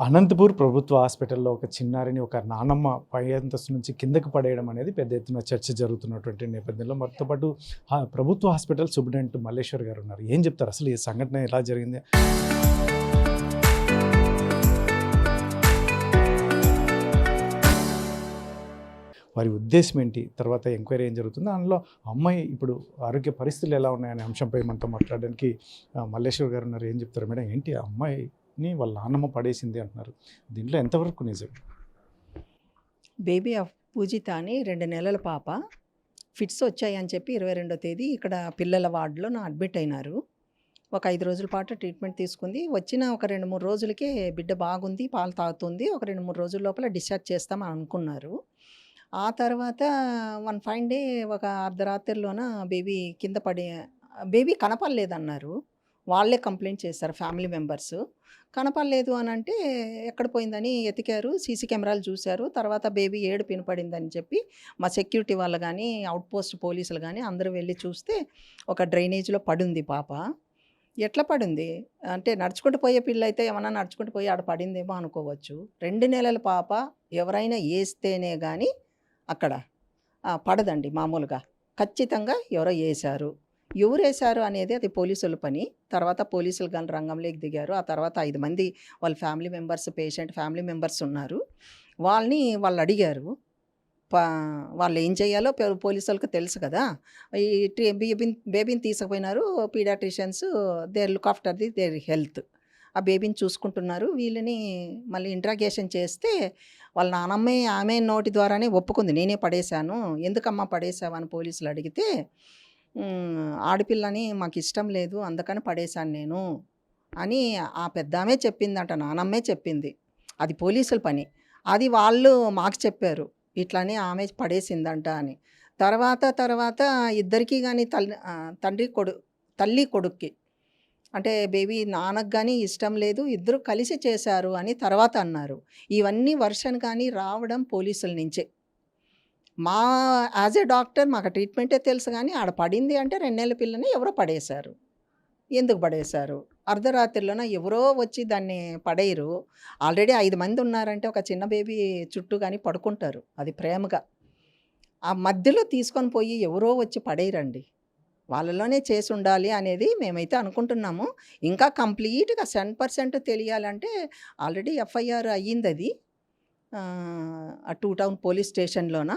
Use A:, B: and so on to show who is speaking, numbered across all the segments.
A: అనంతపూర్ ప్రభుత్వ హాస్పిటల్లో ఒక చిన్నారిని ఒక నానమ్మ పై అంతస్తు నుంచి కిందకి పడేయడం అనేది పెద్ద ఎత్తున చర్చ జరుగుతున్నటువంటి నేపథ్యంలో మనతో పాటు ప్రభుత్వ హాస్పిటల్ సూపరింటెండెంట్ మల్లేశ్వర్ గారు ఉన్నారు. ఏం చెప్తారు అసలు ఈ సంఘటన ఎలా జరిగింది? వారి ఉద్దేశం ఏంటి, తర్వాత ఎంక్వైరీ ఏం జరుగుతుందో, అందులో అమ్మాయి ఇప్పుడు ఆరోగ్య పరిస్థితులు ఎలా ఉన్నాయనే అంశంపై మనతో మాట్లాడడానికి మల్లేశ్వర్ గారు ఉన్నారు. ఏం చెప్తారు మేడం? ఏంటి ఆ అమ్మాయిని వాళ్ళ నాన్నమ్మ పడేసింది అంటున్నారు, దీంట్లో ఎంతవరకు నిజం?
B: బేబీ ఆఫ్ పూజిత అని 2 నెలల పాప ఫిట్స్ వచ్చాయని చెప్పి 22వ తేదీ ఇక్కడ పిల్లల వార్డులో అడ్మిట్ అయినారు. ఒక 5 రోజుల పాటు ట్రీట్మెంట్ తీసుకుంది. వచ్చిన ఒక 2-3 రోజులకే బిడ్డ బాగుంది, పాలు తాగుతుంది, ఒక 2-3 రోజుల లోపల డిశ్చార్జ్ చేస్తామని అనుకున్నారు. ఆ తర్వాత వన్ ఫైన్ డే ఒక అర్ధరాత్రిలోన బేబీ కనపడలేదన్నారు. వాళ్ళే కంప్లైంట్ చేశారు ఫ్యామిలీ మెంబర్స్. కనపడలేదు అని అంటే ఎక్కడ పోయిందని ఎతికారు, సీసీ కెమెరాలు చూశారు. తర్వాత బేబీ ఏడుపు వినపడిందని చెప్పి మా సెక్యూరిటీ వాళ్ళు కానీ, అవుట్ పోస్ట్ పోలీసులు కానీ అందరూ వెళ్ళి చూస్తే ఒక డ్రైనేజ్లో పడుంది పాప. ఎట్లా పడింది అంటే నడుచుకుంటూ పోయే పిల్ల అయితే ఏమన్నా నడుచుకుంటూ పోయి ఆడ పడిందేమో అనుకోవచ్చు. 2 నెలల పాప ఎవరైనా వేస్తేనే కానీ అక్కడ పడదండి మామూలుగా. ఖచ్చితంగా ఎవరో వేశారు. ఎవరు వేశారు అనేది అది పోలీసుల పని. తర్వాత పోలీసులు కానీ రంగంలోకి దిగారు. ఆ తర్వాత 5 మంది వాళ్ళ family members, patient family members ఉన్నారు. వాళ్ళు అడిగారు. వాళ్ళు ఏం చేయాలో పోలీసులకు తెలుసు కదా. ఈ బేబీని తీసుకుపోయినారు. Paediatricians there look after their health. ఆ బేబీని చూసుకుంటున్నారు. వీళ్ళని మళ్ళీ ఇంట్రాగేషన్ చేస్తే వాళ్ళ నానమ్మే ఆమె నోటి ద్వారానే ఒప్పుకుంది, నేనే పడేశాను, ఎందుకమ్మా పడేసావు అని పోలీసులు అడిగితే, ఆడపిల్లని మాకు ఇష్టం లేదు అందుకని పడేశాను నేను అని ఆ పెద్దామే చెప్పిందంట, నానమ్మే చెప్పింది. అది పోలీసుల పని. అది వాళ్ళు మాకు చెప్పారు ఇట్లని ఆమె పడేసిందంట అని. తర్వాత ఇద్దరికీ కానీ తల్లి కొడుక్కి అంటే బేబీ నాన్నకు కానీ ఇష్టం లేదు, ఇద్దరు కలిసి చేశారు అని తర్వాత అన్నారు. ఇవన్నీ వర్షన్ కానీ రావడం పోలీసుల నుంచే. మా యాజ్ ఏ డాక్టర్ మాకు ట్రీట్మెంటే తెలుసు కానీ ఆడ పడింది అంటే 2 నెలల పిల్లని ఎవరో పడేశారు. ఎందుకు పడేశారు? అర్ధరాత్రిలోన ఎవరో వచ్చి దాన్ని పడేయరు. ఆల్రెడీ 5 మంది ఉన్నారంటే ఒక చిన్న బేబీ చుట్టూ కానీ పడుకుంటారు, అది ప్రేమగా. ఆ మధ్యలో తీసుకొని పోయి ఎవరో వచ్చి పడేయరండి. వాళ్ళలోనే చేసి ఉండాలి అనేది మేమైతే అనుకుంటున్నాము. ఇంకా కంప్లీట్గా 100% తెలియాలంటే ఆల్రెడీ ఎఫ్ఐఆర్ అయ్యింది. అది 2 టౌన్ పోలీస్ స్టేషన్లోన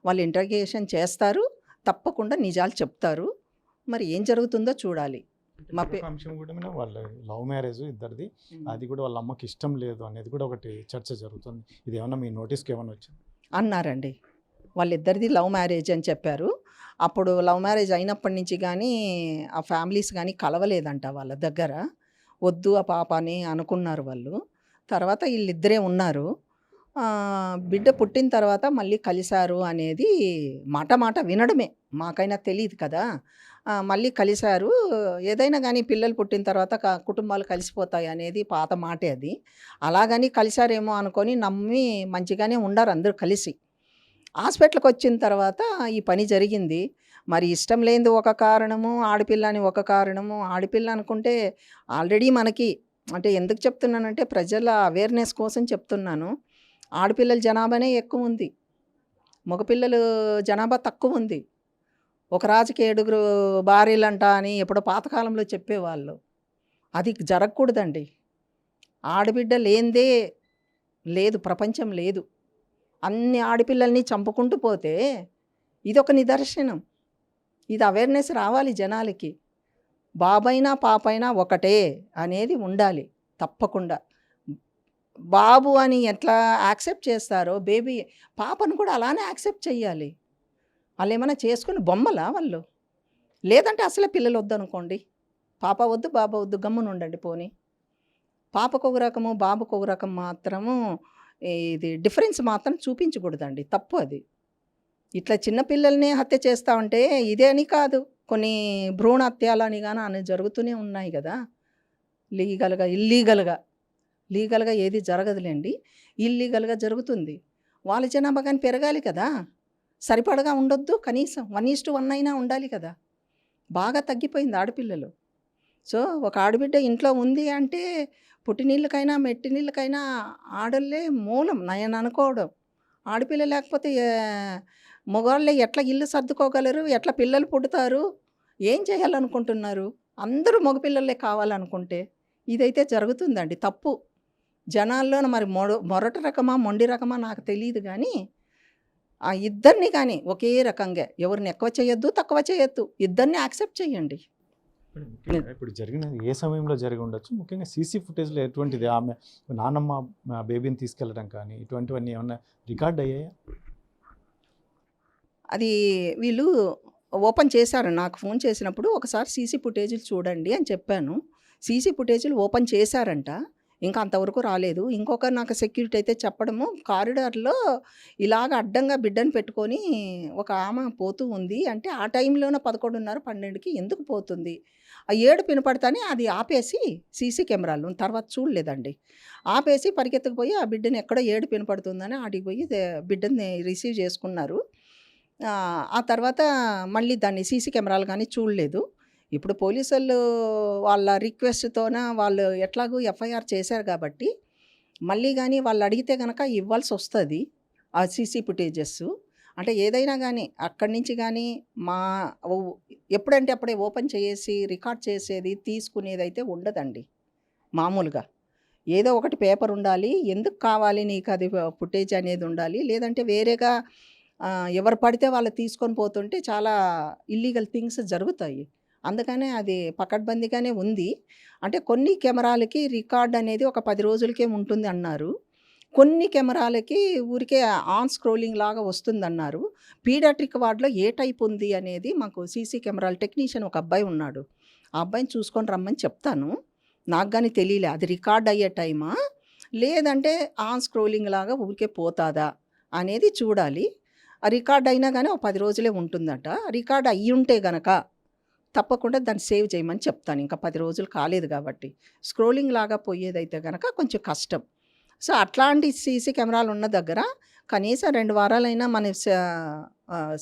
B: వాళ్ళు ఇంటర్గేషన్ చేస్తారు, తప్పకుండా నిజాలు చెప్తారు. మరి ఏం జరుగుతుందో చూడాలి.
A: మా అంశం కూడా వాళ్ళ లవ్ మ్యారేజ్ ఇద్దరిది, అది కూడా వాళ్ళ అమ్మకి ఇష్టం లేదు అనేది కూడా ఒకటి చర్చ జరుగుతుంది. ఇది ఏమన్నా మీ నోటీస్కి ఏమన్నా వచ్చింది?
B: అన్నారండి, వాళ్ళిద్దరిది లవ్ మ్యారేజ్ అని చెప్పారు. అప్పుడు లవ్ మ్యారేజ్ అయినప్పటి నుంచి కానీ ఆ ఫ్యామిలీస్ కానీ కలవలేదంట వాళ్ళ దగ్గర. వద్దు ఆ పాప అని అనుకున్నారు వాళ్ళు. తర్వాత వీళ్ళిద్దరే ఉన్నారు. బిడ్డ పుట్టిన తర్వాత మళ్ళీ కలిశారు అనేది మాట వినడమే, మాకైనా తెలియదు కదా. మళ్ళీ కలిశారు. ఏదైనా కానీ పిల్లలు పుట్టిన తర్వాత కుటుంబాలు కలిసిపోతాయి అనేది పాత మాటే అది. అలాగని కలిశారేమో అనుకొని నమ్మి మంచిగానే ఉండరు అందరూ కలిసి. హాస్పిటల్కి వచ్చిన తర్వాత ఈ పని జరిగింది. మరి ఇష్టం లేనిది ఒక కారణము, ఆడపిల్ల అని ఒక కారణము. ఆడపిల్ల అనుకుంటే ఆల్రెడీ మనకి అంటే ఎందుకు చెప్తున్నానంటే ప్రజల అవేర్నెస్ కోసం చెప్తున్నాను. ఆడపిల్లల జనాభానే ఎక్కువ ఉంది, మగపిల్లలు జనాభా తక్కువ ఉంది. ఒక రాజుకి 7 భార్యలంట అని ఎప్పుడో పాతకాలంలో చెప్పేవాళ్ళు. అది జరగకూడదండి. ఆడబిడ్డ లేనిదే లేదు, ప్రపంచం లేదు. అన్ని ఆడపిల్లల్ని చంపుకుంటూ పోతే ఇదొక నిదర్శనం. ఇది అవేర్నెస్ రావాలి జనాలకి. బాబైనా పాపైనా ఒకటే అనేది ఉండాలి తప్పకుండా. బాబు అని ఎట్లా యాక్సెప్ట్ చేస్తారో బేబీ పాపను కూడా అలానే యాక్సెప్ట్ చెయ్యాలి. వాళ్ళు ఏమైనా చేసుకుని బొమ్మలా వాళ్ళు? లేదంటే అసలే పిల్లలు వద్దనుకోండి, పాప వద్దు బాబా వద్దు గమ్మున ఉండండి. పోనీ పాపకు ఒక రకము బాబుకు ఒక రకం మాత్రము ఇది డిఫరెన్స్ మాత్రం చూపించకూడదండి, తప్పు అది. ఇట్లా చిన్నపిల్లల్ని హత్య చేస్తూ ఉంటే ఇదే అని కాదు, కొన్ని భ్రూణ హత్యాలని కానీ అని జరుగుతూనే ఉన్నాయి కదా. లీగల్గా ఏది జరగదులేండి, ఇల్లీగల్గా జరుగుతుంది. వాళ్ళ జనాభా కానీ పెరగాలి కదా, సరిపడగా ఉండొద్దు, కనీసం 1:1 అయినా ఉండాలి కదా. బాగా తగ్గిపోయింది ఆడపిల్లలు. సో ఒక ఆడబిడ్డ ఇంట్లో ఉంది అంటే పుట్టినీళ్ళకైనా మెట్టినీళ్ళకైనా ఆడోళ్ళే మూలం నేను అనుకోవడం. ఆడపిల్ల లేకపోతే మగవాళ్ళే ఎట్లా ఇల్లు సర్దుకోగలరు, ఎట్లా పిల్లలు పుడతారు, ఏం చేయాలనుకుంటున్నారు? అందరూ మగపిల్లలే కావాలనుకుంటే ఇదైతే జరుగుతుందండి తప్పు. జనాల్లోన మరి మొరటి రకమా మొండి రకమా నాకు తెలియదు కానీ ఆ ఇద్దరిని కానీ ఒకే రకంగా ఎవరిని ఎక్కువ చేయొద్దు, తక్కువ చేయొద్దు, ఇద్దరిని యాక్సెప్ట్ చేయండి.
A: ఇప్పుడు జరిగినది ఏ సమయంలో జరిగి ఉండొచ్చు? ముఖ్యంగా సీసీ ఫుటేజ్లో ఎటువంటిది? ఆమె నానమ్మ బేబీని తీసుకెళ్ళడం కానీ ఇటువంటివన్నీ ఏమన్నా రికార్డ్ అయ్యాయా?
B: అది వీళ్ళు ఓపెన్ చేశారు. నాకు ఫోన్ చేసినప్పుడు ఒకసారి సీసీ ఫుటేజీలు చూడండి అని చెప్పాను. సీసీ ఫుటేజీలు ఓపెన్ చేశారంట. ఇంకా అంతవరకు రాలేదు. ఇంకొక నాకు సెక్యూరిటీ అయితే చెప్పడము, కారిడార్లో ఇలాగ అడ్డంగా బిడ్డను పెట్టుకొని ఒక ఆమె పోతూ ఉంది అంటే ఆ టైంలోనే 11:30, 12కి ఎందుకు పోతుంది? ఆ ఏడుపు వినపడతానే అది ఆపేసి సీసీ కెమెరాలు తర్వాత చూడలేదండి. ఆపేసి పరిగెత్తుకుపోయి ఆ బిడ్డని ఎక్కడో ఏడుపు వినపడుతుందని ఆడికి పోయి బిడ్డని రిసీవ్ చేసుకున్నారు. ఆ తర్వాత మళ్ళీ దాన్ని సీసీ కెమెరాలు కానీ చూడలేదు. ఇప్పుడు పోలీసోళ్ళు వాళ్ళ రిక్వెస్ట్‌తోన వాళ్ళు ఎట్లాగో ఎఫ్ఐఆర్ చేశారు కాబట్టి, మళ్ళీ గానీ వాళ్ళు అడిగితే గనక ఇవ్వాల్సొస్తది ఆ సీసీ ఫుటేజెస్. అంటే ఏదైనా గానీ అక్కడి నుంచి గానీ మా ఉ ఎప్పుడంటే అప్పుడే ఓపెన్ చేసి రికార్డ్ చేసేది, తీసుకునేదైతే ఉండదండి మామూలుగా. ఏదో ఒకటి పేపర్ ఉండాలి. ఎందుకు కావాలి నీకది ఫుటేజ్ అనేది ఉండాలి. లేదంటే వేరేగా ఎవరు పడితే వాళ్ళు తీసుకొని పోతుంటే చాలా ఇల్లీగల్ థింగ్స్ జరుగుతాయి. అందుకనే అది పకడ్బందీగానే ఉంది. అంటే కొన్ని కెమెరాలకి రికార్డ్ అనేది ఒక 10 రోజులకే ఉంటుంది అన్నారు. కొన్ని కెమెరాలకి ఊరికే ఆన్ స్క్రోలింగ్ లాగా వస్తుందన్నారు. పీడియాట్రిక్ వార్డ్‌లో ఏ టైప్ ఉంది అనేది మాకు సీసీ కెమెరాల టెక్నీషియన్ ఒక అబ్బాయి ఉన్నాడు. ఆ అబ్బాయిని చూసుకొని రమ్మని చెప్తాను. నాకు గాని తెలీలే అది రికార్డ్ అయ్యే టైమా? లేదంటే ఆన్ స్క్రోలింగ్ లాగా ఊరికే పోతాదా? అనేది చూడాలి. ఆ రికార్డ్ అయినా గానీ ఒక 10 రోజులే ఉంటుందట. రికార్డ్ అయ్యుంటే గనక తప్పకుండా దాన్ని సేవ్ చేయమని చెప్తాను. ఇంకా 10 రోజులు కాలేదు కాబట్టి. స్క్రోలింగ్ లాగా పోయేదైతే గనక కొంచెం కష్టం. సో, అట్లాంటి సీసీ కెమెరాలు ఉన్న దగ్గర కనీసం 2 వారాలైనా మన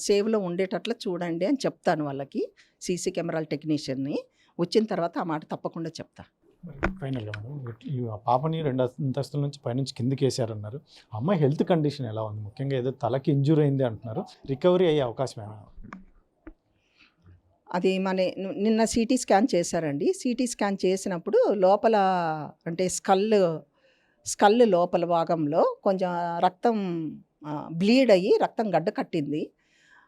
B: సేవ్‌లో ఉండేటట్లు చూడండి అని చెప్తాను వాళ్ళకి. సీసీ కెమెరాల టెక్నీషియన్‌ని. వచ్చిన తర్వాత ఆ మాట తప్పకుండా చెప్తా.
A: ఫైనల్‌గా మేడం ఈ పాపని 2 అంతస్తుల నుంచి పైనుంచి కిందకేసారన్నారు. ఆ అమ్మాయి హెల్త్ కండిషన్ ఎలా ఉంది? ముఖ్యంగా ఏదో తలకి ఇంజ్యూర్ అయింది అంటున్నారు. రికవరీ అయ్యే అవకాశం ఏమైనా?
B: అది నిన్న సీటీ స్కాన్ చేశారండి. సీటీ స్కాన్ చేసినప్పుడు లోపల అంటే స్కల్ లోపల భాగంలో కొంచెం రక్తం బ్లీడ్ అయ్యి రక్తం గడ్డ కట్టింది.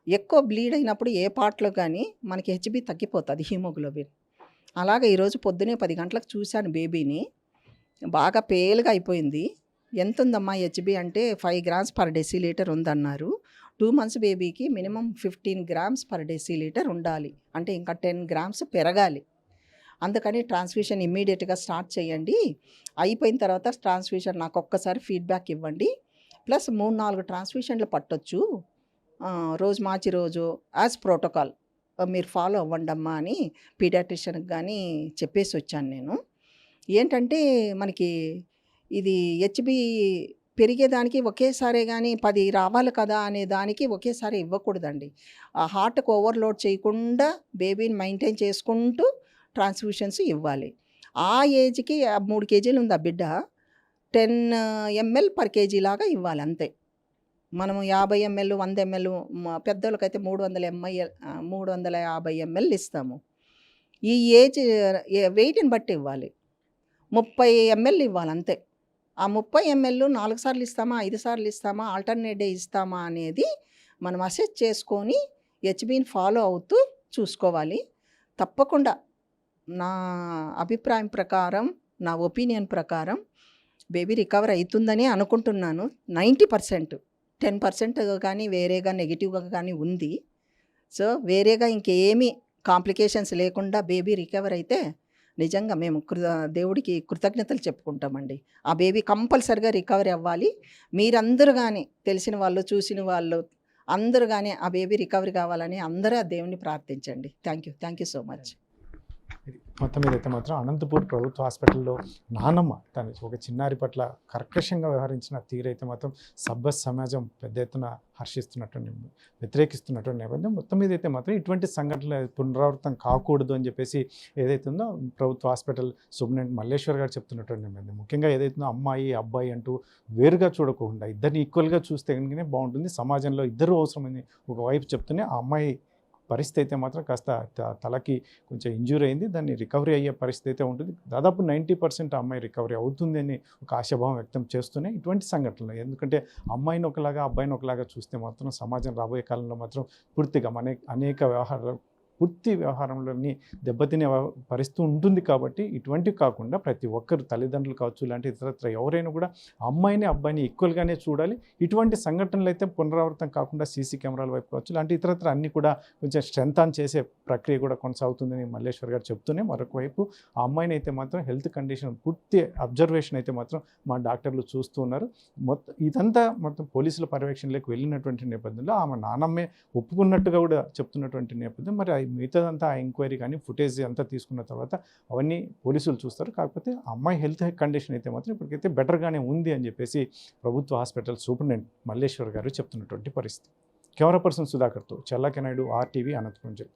B: ఎక్కువ బ్లీడ్ అయినప్పుడు ఏ పార్ట్‌లో గానీ మనకి హెచ్‌బీ తగ్గిపోతది హిమోగ్లోబిన్. అలాగే ఈరోజు పొద్దున్నే 10 గంటలకు చూశాను బేబీని. బాగా పేలుగా అయిపోయింది. ఎంతుందమ్మా హెచ్‌బీ అంటే 5 గ్రామ్స్ పర్ డెసిలీటర్ ఉందన్నారు. 2 మంత్స్ బేబీకి మినిమమ్ 15 గ్రామ్స్ పర్ డెసిలీటర్ ఉండాలి. అంటే ఇంకా 10 గ్రామ్స్ పెరగాలి. అందుకని ట్రాన్స్‌ఫ్యూషన్ ఇమ్మీడియేట్‌గా స్టార్ట్ చేయండి. అయిపోయిన తర్వాత ట్రాన్స్‌ఫ్యూషన్ నాకొక్కసారి ఫీడ్‌బ్యాక్ ఇవ్వండి. ప్లస్ 3, 4 ట్రాన్స్‌ఫ్యూషన్‌లు పట్టొచ్చు. రోజు మార్చి రోజు యాజ్ ప్రోటోకాల్ మీరు ఫాలో అవ్వండమ్మా అని పీడియాట్రిషియన్‌కి గానీ చెప్పేసొచ్చాను నేను. ఏంటంటే మనకి ఇది హెచ్‌బీ పెరిగేదానికి ఒకేసారే గానీ 10 రావాలి కదా అనే దానికి ఒకేసారి ఇవ్వకూడదండి. ఆ హార్ట్‌కి ఓవర్‌లోడ్ చేయకుండా బేబీని మెయింటైన్ చేసుకుంటూ ట్రాన్స్‌ఫ్యూషన్స్ ఇవ్వాలి. ఆ ఏజ్‌కి 3 కేజీలు ఉంది ఆ బిడ్డ. 10 ఎంఎల్ పర్ కేజీ లాగా ఇవ్వాలి అంతే. మనము 50 ఎంఎల్, 100 ఎంఎల్ పెద్దోళ్ళకైతే 350 ఎంఎల్ ఇస్తాము. ఈ ఏజ్ వెయిట్‌ని బట్టి ఇవ్వాలి. 30 ఎంఎల్ ఇవ్వాలి అంతే. ఆ 30 ఎంఎల్ 4 సార్లు ఇస్తామా, 5 సార్లు ఇస్తామా, ఆల్టర్‌నేట్ డే ఇస్తామా అనేది మనం అసెస్ చేసుకొని హెచ్‌బీని ఫాలో అవుతూ చూసుకోవాలి. తప్పకుండా నా అభిప్రాయం ప్రకారం, నా ఒపీనియన్ ప్రకారం బేబీ రికవర్ అయితుందని అనుకుంటున్నాను. 90%. 10% కానీ వేరేగా నెగెటివ్‌గా కానీ ఉంది. సో, వేరేగా ఇంకేమీ కాంప్లికేషన్స్ లేకుండా బేబీ రికవర్ అయితే నిజంగా మేము దేవుడికి కృతజ్ఞతలు చెప్పుకుంటామండి. ఆ బేబీ కంపల్సరీగా రికవరీ అవ్వాలి. మీరందరూ గానీ తెలిసిన వాళ్ళు, చూసిన వాళ్ళు అందరూ గానీ ఆ బేబీ రికవరీ కావాలని అందరూ ఆ దేవుడిని ప్రార్థించండి. Thank you so much.
A: ఇది మొత్తం మీద అయితే మాత్రం అనంతపూర్ ప్రభుత్వ హాస్పిటల్లో నానమ్మ తను ఒక చిన్నారి పట్ల కర్కశంగా వ్యవహరించిన తీరైతే మాత్రం సమాజం పెద్ద ఎత్తున హర్షిస్తున్నటువంటి వ్యతిరేకిస్తున్నటువంటి నేపథ్యం. మొత్తం మీద అయితే మాత్రం ఇటువంటి సంఘటనలు పునరావృతం కాకూడదు అని చెప్పేసి ఏదైతే ఉందో ప్రభుత్వ హాస్పిటల్ సూపరింటెండెంట్ మల్లేశ్వర్ గారు చెప్తున్నటువంటి నేపథ్యం. ముఖ్యంగా ఏదైతుందో అమ్మాయి అబ్బాయి అంటూ వేరుగా చూడకుండా ఇద్దరిని ఈక్వల్గా చూస్తే కనుకనే బాగుంటుంది. సమాజంలో ఇద్దరు అవసరమని ఒకవైపు చెప్తూనే ఆ అమ్మాయి పరిస్థితి అయితే మాత్రం కాస్త తలకి కొంచెం ఇంజ్యూర్ అయింది. దాన్ని రికవరీ అయ్యే పరిస్థితి అయితే ఉంటుంది. దాదాపు 90% అమ్మాయి రికవరీ అవుతుంది అని ఒక ఆశాభావం వ్యక్తం చేస్తూనే ఇటువంటి సంఘటనలు, ఎందుకంటే అమ్మాయిని ఒకలాగా అబ్బాయిని ఒకలాగా చూస్తే మాత్రం సమాజం రాబోయే కాలంలో మాత్రం పూర్తిగా అనేక వ్యవహారంలోని దెబ్బతినే పరిస్థితి ఉంటుంది. కాబట్టి ఇటువంటివి కాకుండా ప్రతి ఒక్కరు తల్లిదండ్రులు కావచ్చు, ఇలాంటి ఇతరత్ర ఎవరైనా కూడా అమ్మాయిని అబ్బాయిని ఈక్వల్గానే చూడాలి. ఇటువంటి సంఘటనలు అయితే పునరావృతం కాకుండా సీసీ కెమెరాల వైపు కావచ్చు, ఇలాంటి ఇతరత్ర అన్నీ కూడా కొంచెం స్ట్రెంత్ ఆన్ చేసే ప్రక్రియ కూడా కొనసాగుతుందని మల్లేశ్వర్ గారు చెప్తూనే, మరొక వైపు ఆ అమ్మాయిని అయితే మాత్రం హెల్త్ కండిషన్ పూర్తి అబ్జర్వేషన్ అయితే మాత్రం మా డాక్టర్లు చూస్తూ ఉన్నారు. ఇదంతా మొత్తం పోలీసుల పర్యవేక్షణలోకి వెళ్ళినటువంటి నేపథ్యంలో ఆమె నానమ్మే ఒప్పుకున్నట్టుగా కూడా చెప్తున్నటువంటి నేపథ్యం. మరి మిగతాదంతా ఆ ఎంక్వైరీ కానీ ఫుటేజ్ అంతా తీసుకున్న తర్వాత అవన్నీ పోలీసులు చూస్తారు. కాకపోతే అమ్మాయి హెల్త్ కండిషన్ అయితే మాత్రం ఇప్పటికైతే బెటర్గానే ఉంది అని చెప్పేసి ప్రభుత్వ హాస్పిటల్ సూపరింటెండెంట్ మల్లేశ్వర్ గారు చెప్తున్నటువంటి పరిస్థితి. కెమెరా పర్సన్ సుధాకర్తో చల్లాకి నాయుడు, RTV, అనంతపురం జిల్లా.